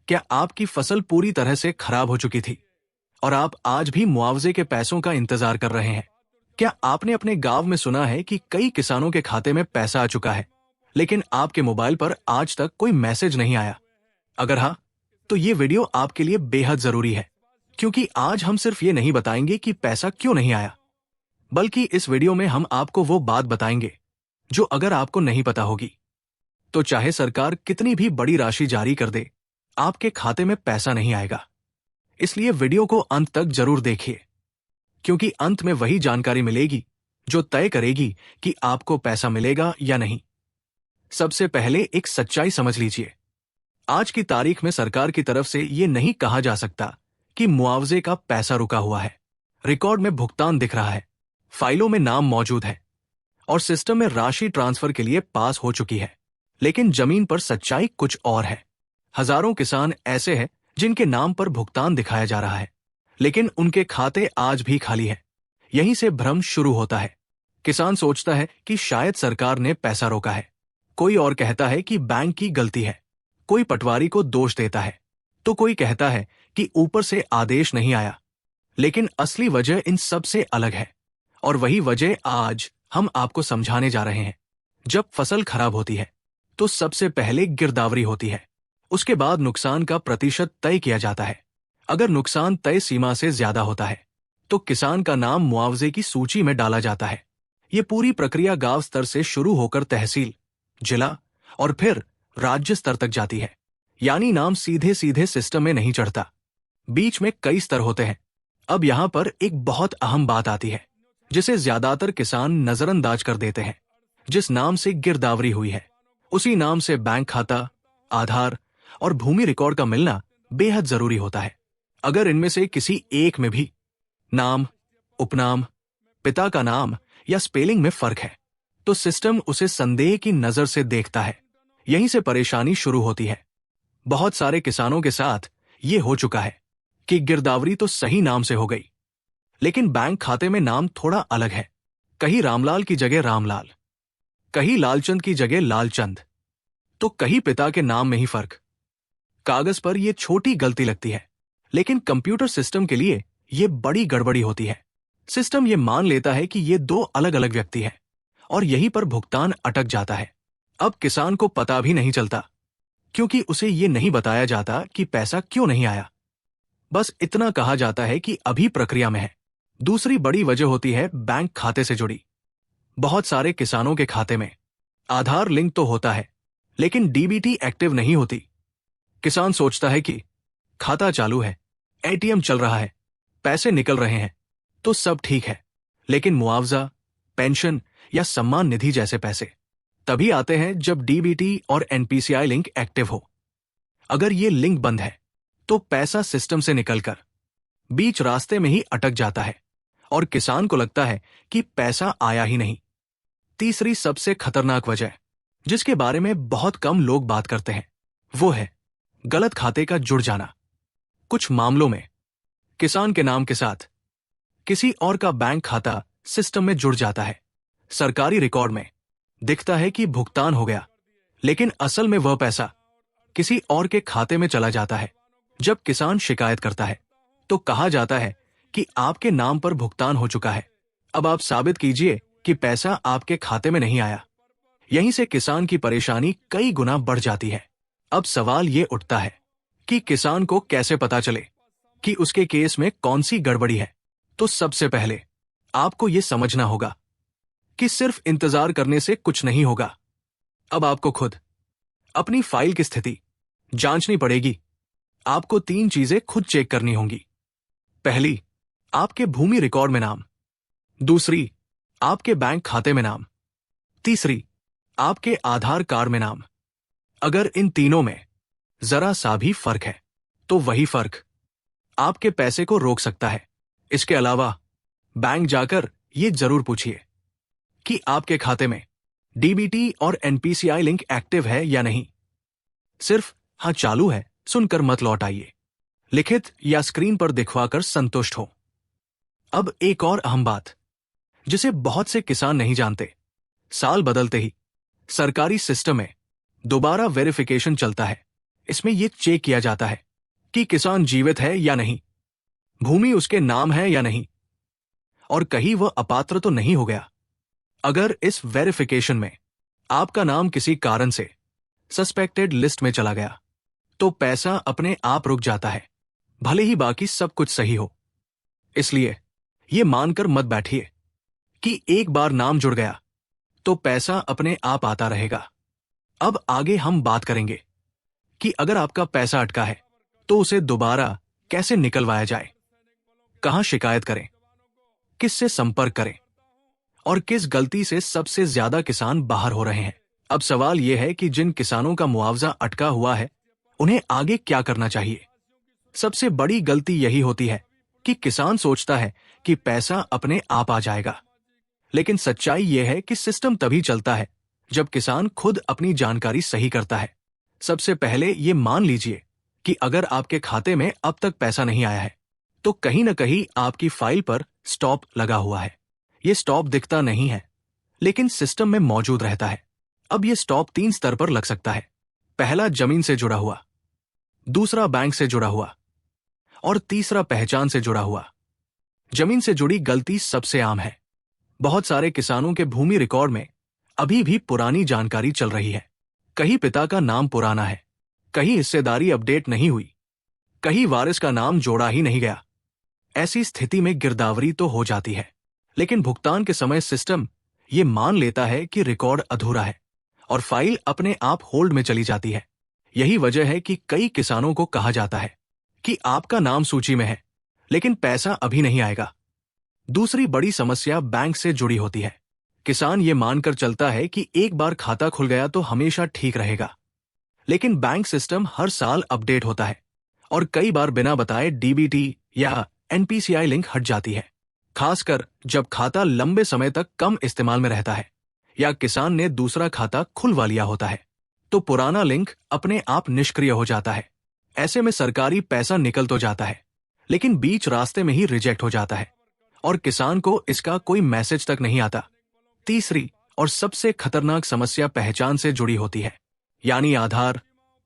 क्या आपकी फसल पूरी तरह से खराब हो चुकी थी और आप आज भी मुआवजे के पैसों का इंतजार कर रहे हैं? क्या आपने अपने गांव में सुना है कि कई किसानों के खाते में पैसा आ चुका है, लेकिन आपके मोबाइल पर आज तक कोई मैसेज नहीं आया? अगर हाँ, तो ये वीडियो आपके लिए बेहद जरूरी है, क्योंकि आज हम सिर्फ ये नहीं बताएंगे कि पैसा क्यों नहीं आया, बल्कि इस वीडियो में हम आपको वो बात बताएंगे जो अगर आपको नहीं पता होगी तो चाहे सरकार कितनी भी बड़ी राशि जारी कर दे, आपके खाते में पैसा नहीं आएगा। इसलिए वीडियो को अंत तक जरूर देखिए, क्योंकि अंत में वही जानकारी मिलेगी जो तय करेगी कि आपको पैसा मिलेगा या नहीं। सबसे पहले एक सच्चाई समझ लीजिए। आज की तारीख में सरकार की तरफ से ये नहीं कहा जा सकता कि मुआवजे का पैसा रुका हुआ है। रिकॉर्ड में भुगतान दिख रहा है, फाइलों में नाम मौजूद है और सिस्टम में राशि ट्रांसफर के लिए पास हो चुकी है। लेकिन जमीन पर सच्चाई कुछ और है। हजारों किसान ऐसे हैं जिनके नाम पर भुगतान दिखाया जा रहा है, लेकिन उनके खाते आज भी खाली है। यहीं से भ्रम शुरू होता है। किसान सोचता है कि शायद सरकार ने पैसा रोका है, कोई और कहता है कि बैंक की गलती है, कोई पटवारी को दोष देता है, तो कोई कहता है कि ऊपर से आदेश नहीं आया। लेकिन असली वजह इन सब से अलग है, और वही वजह आज हम आपको समझाने जा रहे हैं। जब फसल खराब होती है तो सबसे पहले गिरदावरी होती है, उसके बाद नुकसान का प्रतिशत तय किया जाता है। अगर नुकसान तय सीमा से ज्यादा होता है तो किसान का नाम मुआवजे की सूची में डाला जाता है। ये पूरी प्रक्रिया गांव स्तर से शुरू होकर तहसील, जिला और फिर राज्य स्तर तक जाती है। यानी नाम सीधे सीधे सिस्टम में नहीं चढ़ता, बीच में कई स्तर होते हैं। अब यहां पर एक बहुत अहम बात आती है, जिसे ज्यादातर किसान नजरअंदाज कर देते हैं। जिस नाम से गिरदावरी हुई है, उसी नाम से बैंक खाता, आधार और भूमि रिकॉर्ड का मिलना बेहद जरूरी होता है। अगर इनमें से किसी एक में भी नाम, उपनाम, पिता का नाम या स्पेलिंग में फर्क है तो सिस्टम उसे संदेह की नजर से देखता है। यहीं से परेशानी शुरू होती है। बहुत सारे किसानों के साथ ये हो चुका है कि गिरदावरी तो सही नाम से हो गई, लेकिन बैंक खाते में नाम थोड़ा अलग है। कहीं रामलाल की जगह रामलाल, कहीं लालचंद की जगह लालचंद, तो कहीं पिता के नाम में ही फर्क। कागज पर यह छोटी गलती लगती है, लेकिन कंप्यूटर सिस्टम के लिए यह बड़ी गड़बड़ी होती है। सिस्टम यह मान लेता है कि ये दो अलग अलग व्यक्ति हैं और यहीं पर भुगतान अटक जाता है। अब किसान को पता भी नहीं चलता, क्योंकि उसे यह नहीं बताया जाता कि पैसा क्यों नहीं आया। बस इतना कहा जाता है कि अभी प्रक्रिया में है। दूसरी बड़ी वजह होती है बैंक खाते से जुड़ी। बहुत सारे किसानों के खाते में आधार लिंक तो होता है, लेकिन डीबीटी एक्टिव नहीं होती। किसान सोचता है कि खाता चालू है, एटीएम चल रहा है, पैसे निकल रहे हैं, तो सब ठीक है। लेकिन मुआवजा, पेंशन या सम्मान निधि जैसे पैसे तभी आते हैं जब डीबीटी और एनपीसीआई लिंक एक्टिव हो। अगर ये लिंक बंद है तो पैसा सिस्टम से निकलकर बीच रास्ते में ही अटक जाता है और किसान को लगता है कि पैसा आया ही नहीं। तीसरी सबसे खतरनाक वजह, जिसके बारे में बहुत कम लोग बात करते हैं, वो है गलत खाते का जुड़ जाना। कुछ मामलों में किसान के नाम के साथ किसी और का बैंक खाता सिस्टम में जुड़ जाता है। सरकारी रिकॉर्ड में दिखता है कि भुगतान हो गया, लेकिन असल में वह पैसा किसी और के खाते में चला जाता है। जब किसान शिकायत करता है तो कहा जाता है कि आपके नाम पर भुगतान हो चुका है, अब आप साबित कीजिए कि पैसा आपके खाते में नहीं आया। यहीं से किसान की परेशानी कई गुना बढ़ जाती है। अब सवाल ये उठता है कि किसान को कैसे पता चले कि उसके केस में कौन सी गड़बड़ी है। तो सबसे पहले आपको यह समझना होगा कि सिर्फ इंतजार करने से कुछ नहीं होगा। अब आपको खुद अपनी फाइल की स्थिति जांचनी पड़ेगी। आपको 3 चीजें खुद चेक करनी होंगी। पहली, आपके भूमि रिकॉर्ड में नाम। दूसरी, आपके बैंक खाते में नाम। तीसरी, आपके आधार कार्ड में नाम। अगर इन तीनों में जरा सा भी फर्क है तो वही फर्क आपके पैसे को रोक सकता है। इसके अलावा बैंक जाकर ये जरूर पूछिए कि आपके खाते में डीबीटी और एनपीसीआई लिंक एक्टिव है या नहीं। सिर्फ हाँ चालू है सुनकर मत लौट आइए। लिखित या स्क्रीन पर दिखवाकर संतुष्ट हो। अब एक और अहम बात, जिसे बहुत से किसान नहीं जानते, साल बदलते ही सरकारी सिस्टम में दोबारा वेरिफिकेशन चलता है। इसमें यह चेक किया जाता है कि किसान जीवित है या नहीं, भूमि उसके नाम है या नहीं, और कहीं वह अपात्र तो नहीं हो गया। अगर इस वेरिफिकेशन में आपका नाम किसी कारण से सस्पेक्टेड लिस्ट में चला गया तो पैसा अपने आप रुक जाता है, भले ही बाकी सब कुछ सही हो। इसलिए यह मानकर मत बैठिए कि एक बार नाम जुड़ गया तो पैसा अपने आप आता रहेगा। अब आगे हम बात करेंगे कि अगर आपका पैसा अटका है तो उसे दोबारा कैसे निकलवाया जाए, कहां शिकायत करें, किससे संपर्क करें और किस गलती से सबसे ज्यादा किसान बाहर हो रहे हैं। अब सवाल यह है कि जिन किसानों का मुआवजा अटका हुआ है उन्हें आगे क्या करना चाहिए। सबसे बड़ी गलती यही होती है कि किसान सोचता है कि पैसा अपने आप आ जाएगा, लेकिन सच्चाई यह है कि सिस्टम तभी चलता है जब किसान खुद अपनी जानकारी सही करता है। सबसे पहले ये मान लीजिए कि अगर आपके खाते में अब तक पैसा नहीं आया है तो कहीं न कहीं आपकी फाइल पर स्टॉप लगा हुआ है। ये स्टॉप दिखता नहीं है लेकिन सिस्टम में मौजूद रहता है। अब ये स्टॉप 3 स्तर पर लग सकता है। पहला जमीन से जुड़ा हुआ, दूसरा बैंक से जुड़ा हुआ और तीसरा पहचान से जुड़ा हुआ। जमीन से जुड़ी गलती सबसे आम है। बहुत सारे किसानों के भूमि रिकॉर्ड में अभी भी पुरानी जानकारी चल रही है। कहीं पिता का नाम पुराना है, कहीं हिस्सेदारी अपडेट नहीं हुई, कहीं वारिस का नाम जोड़ा ही नहीं गया। ऐसी स्थिति में गिरदावरी तो हो जाती है, लेकिन भुगतान के समय सिस्टम ये मान लेता है कि रिकॉर्ड अधूरा है और फाइल अपने आप होल्ड में चली जाती है। यही वजह है कि कई किसानों को कहा जाता है कि आपका नाम सूची में है लेकिन पैसा अभी नहीं आएगा। दूसरी बड़ी समस्या बैंक से जुड़ी होती है। किसान ये मानकर चलता है कि एक बार खाता खुल गया तो हमेशा ठीक रहेगा, लेकिन बैंक सिस्टम हर साल अपडेट होता है और कई बार बिना बताए डीबीटी या एनपीसीआई लिंक हट जाती है। खासकर जब खाता लंबे समय तक कम इस्तेमाल में रहता है या किसान ने दूसरा खाता खुलवा लिया होता है तो पुराना लिंक अपने आप निष्क्रिय हो जाता है। ऐसे में सरकारी पैसा निकल तो जाता है लेकिन बीच रास्ते में ही रिजेक्ट हो जाता है और किसान को इसका कोई मैसेज तक नहीं आता। तीसरी और सबसे खतरनाक समस्या पहचान से जुड़ी होती है, यानी आधार,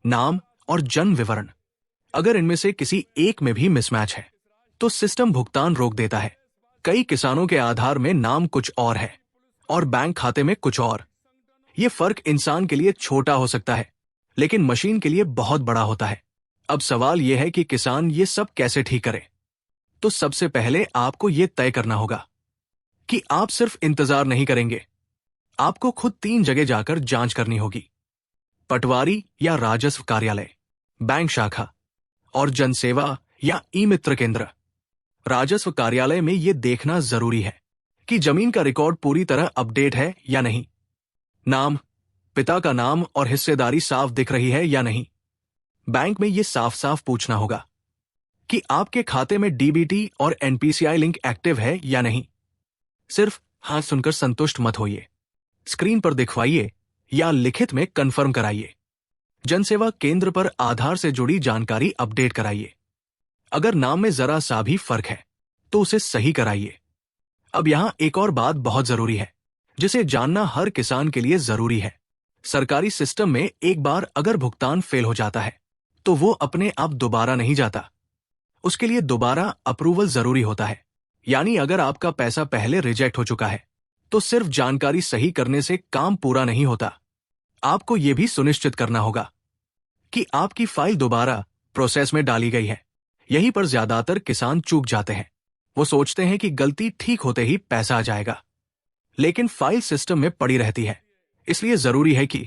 नाम और जन्म विवरण। अगर इनमें से किसी एक में भी मिसमैच है तो सिस्टम भुगतान रोक देता है। कई किसानों के आधार में नाम कुछ और है और बैंक खाते में कुछ और। ये फर्क इंसान के लिए छोटा हो सकता है लेकिन मशीन के लिए बहुत बड़ा होता है। अब सवाल यह है कि किसान ये सब कैसे ठीक करे। तो सबसे पहले आपको यह तय करना होगा कि आप सिर्फ इंतजार नहीं करेंगे, आपको खुद 3 जगह जाकर जांच करनी होगी। पटवारी या राजस्व कार्यालय, बैंक शाखा और जनसेवा या ई मित्र केंद्र। राजस्व कार्यालय में यह देखना जरूरी है कि जमीन का रिकॉर्ड पूरी तरह अपडेट है या नहीं, नाम, पिता का नाम और हिस्सेदारी साफ दिख रही है या नहीं। बैंक में यह साफ साफ पूछना होगा कि आपके खाते में डीबीटी और एनपीसीआई लिंक एक्टिव है या नहीं। सिर्फ हाँ सुनकर संतुष्ट मत होइए, स्क्रीन पर दिखवाइए या लिखित में कंफर्म कराइए। जनसेवा केंद्र पर आधार से जुड़ी जानकारी अपडेट कराइए। अगर नाम में जरा सा भी फर्क है तो उसे सही कराइए। अब यहां एक और बात बहुत जरूरी है जिसे जानना हर किसान के लिए जरूरी है। सरकारी सिस्टम में एक बार अगर भुगतान फेल हो जाता है तो वो अपने आप दोबारा नहीं जाता, उसके लिए दोबारा अप्रूवल जरूरी होता है। यानी अगर आपका पैसा पहले रिजेक्ट हो चुका है तो सिर्फ जानकारी सही करने से काम पूरा नहीं होता। आपको यह भी सुनिश्चित करना होगा कि आपकी फाइल दोबारा प्रोसेस में डाली गई है। यहीं पर ज्यादातर किसान चूक जाते हैं। वो सोचते हैं कि गलती ठीक होते ही पैसा आ जाएगा, लेकिन फाइल सिस्टम में पड़ी रहती है। इसलिए जरूरी है कि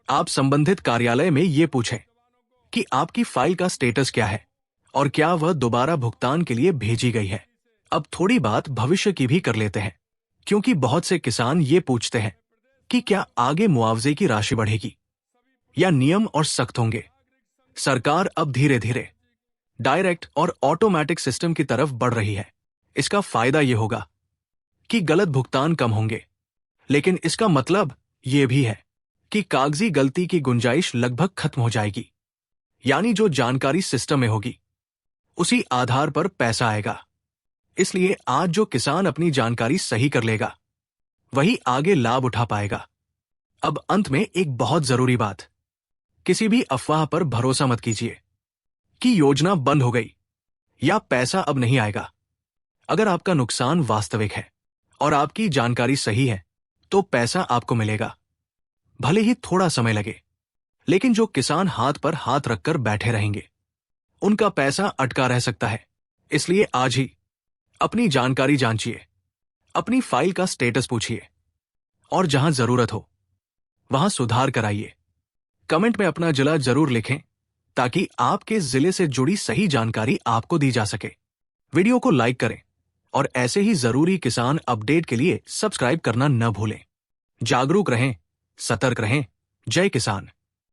आप संबंधित कार्यालय में ये पूछें कि आपकी फाइल का स्टेटस क्या है और क्या वह दोबारा भुगतान के लिए भेजी गई है। अब थोड़ी बात भविष्य की भी कर लेते हैं, क्योंकि बहुत से किसान ये पूछते हैं कि क्या आगे मुआवजे की राशि बढ़ेगी या नियम और सख्त होंगे। सरकार अब धीरे धीरे डायरेक्ट और ऑटोमेटिक सिस्टम की तरफ बढ़ रही है। इसका फायदा यह होगा कि गलत भुगतान कम होंगे, लेकिन इसका मतलब यह भी है कि कागजी गलती की गुंजाइश लगभग खत्म हो जाएगी। यानी जो जानकारी सिस्टम में होगी उसी आधार पर पैसा आएगा। इसलिए आज जो किसान अपनी जानकारी सही कर लेगा वही आगे लाभ उठा पाएगा। अब अंत में एक बहुत जरूरी बात, किसी भी अफवाह पर भरोसा मत कीजिए कि योजना बंद हो गई या पैसा अब नहीं आएगा। अगर आपका नुकसान वास्तविक है और आपकी जानकारी सही है तो पैसा आपको मिलेगा, भले ही थोड़ा समय लगे। लेकिन जो किसान हाथ पर हाथ रखकर बैठे रहेंगे उनका पैसा अटका रह सकता है। इसलिए आज ही अपनी जानकारी जांचिए, अपनी फाइल का स्टेटस पूछिए और जहां जरूरत हो वहां सुधार कराइए। कमेंट में अपना जिला जरूर लिखें ताकि आपके जिले से जुड़ी सही जानकारी आपको दी जा सके। वीडियो को लाइक करें और ऐसे ही जरूरी किसान अपडेट के लिए सब्सक्राइब करना न भूलें। जागरूक रहें, सतर्क रहें। जय किसान।